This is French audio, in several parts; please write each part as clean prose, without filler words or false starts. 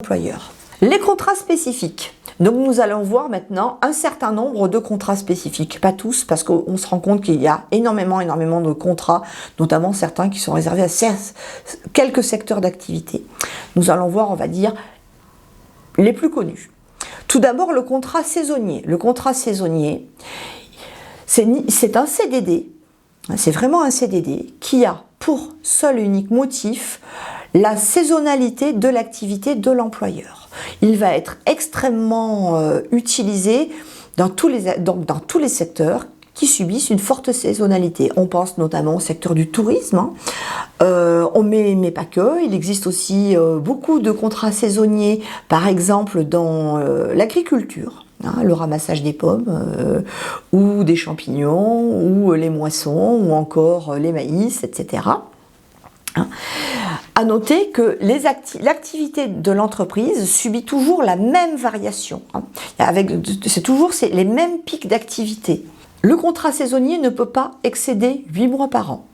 employeur. Les contrats spécifiques. Donc nous allons voir maintenant un certain nombre de contrats spécifiques, pas tous, parce qu'on se rend compte qu'il y a énormément de contrats, notamment certains qui sont réservés à quelques secteurs d'activité. Nous allons voir, on va dire, les plus connus. Tout d'abord, le contrat saisonnier. Le contrat saisonnier, c'est un CDD, c'est vraiment un CDD qui a pour seul et unique motif la saisonnalité de l'activité de l'employeur. Il va être extrêmement utilisé dans tous les secteurs qui subissent une forte saisonnalité. On pense notamment au secteur du tourisme, mais pas que. Il existe aussi beaucoup de contrats saisonniers, par exemple dans l'agriculture, le ramassage des pommes, ou des champignons, ou les moissons, ou encore les maïs, etc. À noter que l'activité de l'entreprise subit toujours la même variation. C'est toujours les mêmes pics d'activité. Le contrat saisonnier ne peut pas excéder 8 mois par an.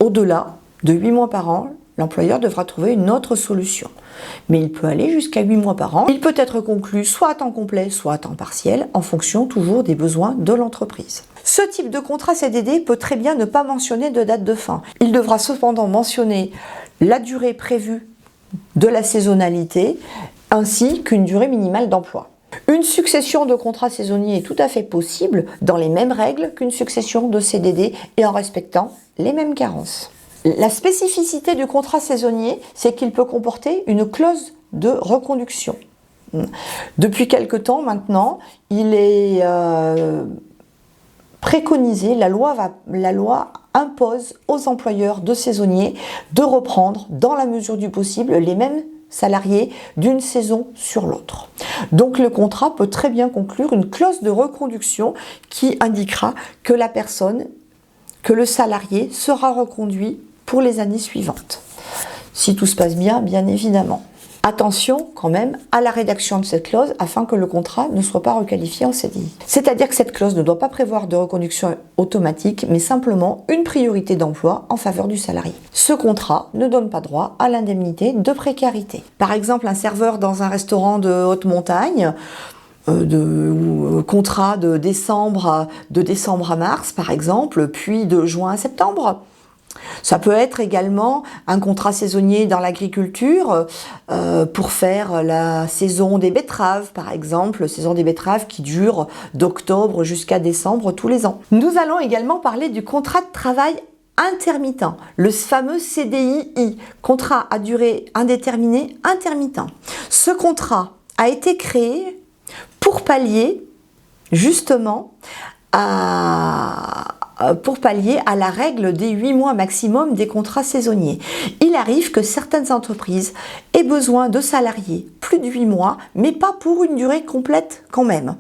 Au-delà de 8 mois par an, l'employeur devra trouver une autre solution. Mais il peut aller jusqu'à 8 mois par an. Il peut être conclu soit à temps complet, soit à temps partiel, en fonction toujours des besoins de l'entreprise. Ce type de contrat CDD peut très bien ne pas mentionner de date de fin. Il devra cependant mentionner la durée prévue de la saisonnalité, ainsi qu'une durée minimale d'emploi. Une succession de contrats saisonniers est tout à fait possible dans les mêmes règles qu'une succession de CDD et en respectant les mêmes carences. La spécificité du contrat saisonnier, c'est qu'il peut comporter une clause de reconduction. Depuis quelque temps maintenant, il est préconisé, la loi impose aux employeurs de saisonniers de reprendre, dans la mesure du possible, les mêmes salariés d'une saison sur l'autre. Donc le contrat peut très bien conclure une clause de reconduction qui indiquera que le salarié sera reconduit pour les années suivantes. Si tout se passe bien, bien évidemment. Attention quand même à la rédaction de cette clause afin que le contrat ne soit pas requalifié en CDI. C'est-à-dire que cette clause ne doit pas prévoir de reconduction automatique, mais simplement une priorité d'emploi en faveur du salarié. Ce contrat ne donne pas droit à l'indemnité de précarité. Par exemple, un serveur dans un restaurant de haute montagne, contrat de décembre à mars par exemple, puis de juin à septembre. Ça peut être également un contrat saisonnier dans l'agriculture pour faire la saison des betteraves, par exemple, saison des betteraves qui dure d'octobre jusqu'à décembre tous les ans. Nous allons également parler du contrat de travail intermittent, le fameux CDI, contrat à durée indéterminée intermittent. Ce contrat a été créé pour pallier justement à la règle des 8 mois maximum des contrats saisonniers. Il arrive que certaines entreprises aient besoin de salariés plus de 8 mois, mais pas pour une durée complète quand même.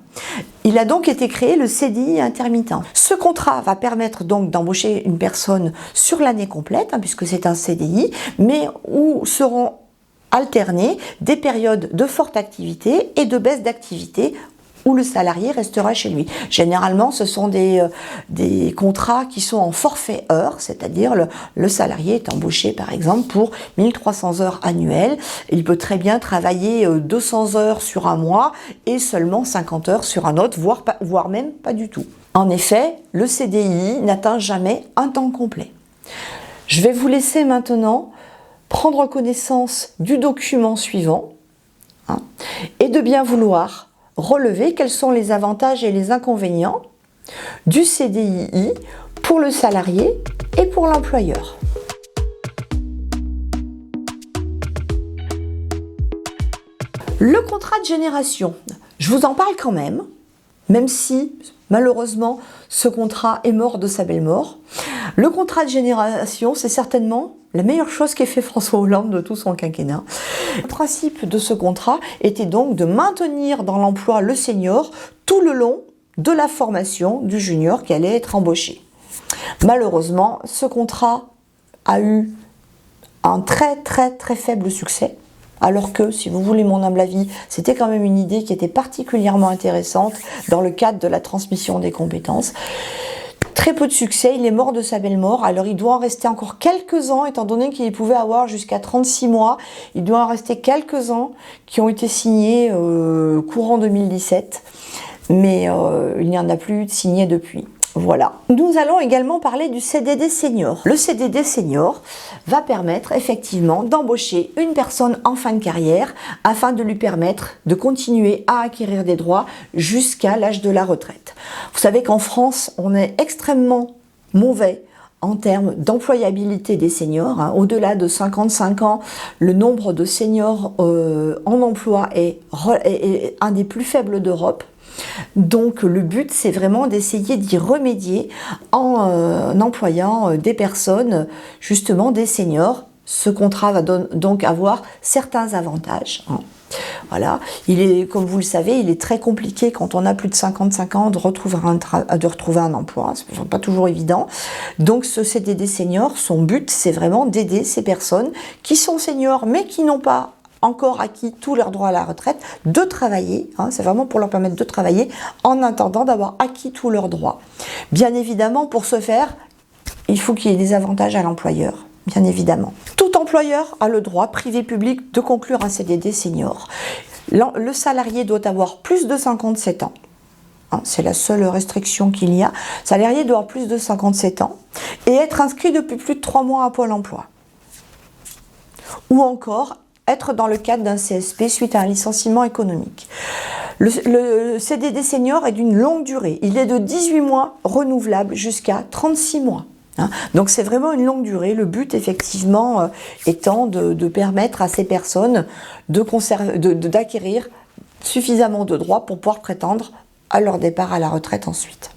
Il a donc été créé le CDI intermittent. Ce contrat va permettre donc d'embaucher une personne sur l'année complète, puisque c'est un CDI, mais où seront alternées des périodes de forte activité et de baisse d'activité où le salarié restera chez lui. Généralement, ce sont des contrats qui sont en forfait heure, c'est-à-dire le salarié est embauché par exemple pour 1300 heures annuelles. Il peut très bien travailler 200 heures sur un mois et seulement 50 heures sur un autre, voire même pas du tout. En effet, le CDI n'atteint jamais un temps complet. Je vais vous laisser maintenant prendre connaissance du document suivant et de bien vouloir relever quels sont les avantages et les inconvénients du CDI pour le salarié et pour l'employeur. Le contrat de génération, je vous en parle quand même si malheureusement ce contrat est mort de sa belle mort. Le contrat de génération, c'est certainement la meilleure chose qu'ait fait François Hollande de tout son quinquennat. Le principe de ce contrat était donc de maintenir dans l'emploi le senior tout le long de la formation du junior qui allait être embauché. Malheureusement, ce contrat a eu un très faible succès. Alors que, si vous voulez mon humble avis, c'était quand même une idée qui était particulièrement intéressante dans le cadre de la transmission des compétences. très peu de succès, il est mort de sa belle mort, alors il doit en rester encore quelques ans, étant donné qu'il pouvait avoir jusqu'à 36 mois, il doit en rester quelques ans qui ont été signés courant 2017, mais il n'y en a plus de signés depuis. Voilà. Nous allons également parler du CDD senior. Le CDD senior va permettre effectivement d'embaucher une personne en fin de carrière afin de lui permettre de continuer à acquérir des droits jusqu'à l'âge de la retraite. Vous savez qu'en France, on est extrêmement mauvais en termes d'employabilité des seniors. Au-delà de 55 ans, le nombre de seniors en emploi est un des plus faibles d'Europe. Donc le but, c'est vraiment d'essayer d'y remédier en employant des personnes, justement des seniors. Ce contrat va donc avoir certains avantages. Voilà, comme vous le savez, il est très compliqué quand on a plus de 55 ans de retrouver un emploi, c'est pas toujours évident. Donc ce CDD senior, son but, c'est vraiment d'aider ces personnes qui sont seniors mais qui n'ont pas encore acquis tous leurs droits à la retraite, de travailler, c'est vraiment pour leur permettre de travailler en attendant d'avoir acquis tous leurs droits. Bien évidemment, pour ce faire, il faut qu'il y ait des avantages à l'employeur, bien évidemment. Tout employeur a le droit, privé-public, de conclure un CDD senior. Le salarié doit avoir plus de 57 ans. C'est la seule restriction qu'il y a. Le salarié doit avoir plus de 57 ans et être inscrit depuis plus de 3 mois à Pôle emploi. Ou encore, être dans le cadre d'un CSP suite à un licenciement économique. Le CDD senior est d'une longue durée. Il est de 18 mois renouvelable jusqu'à 36 mois. Donc c'est vraiment une longue durée. Le but effectivement étant de permettre à ces personnes d'acquérir suffisamment de droits pour pouvoir prétendre à leur départ à la retraite ensuite.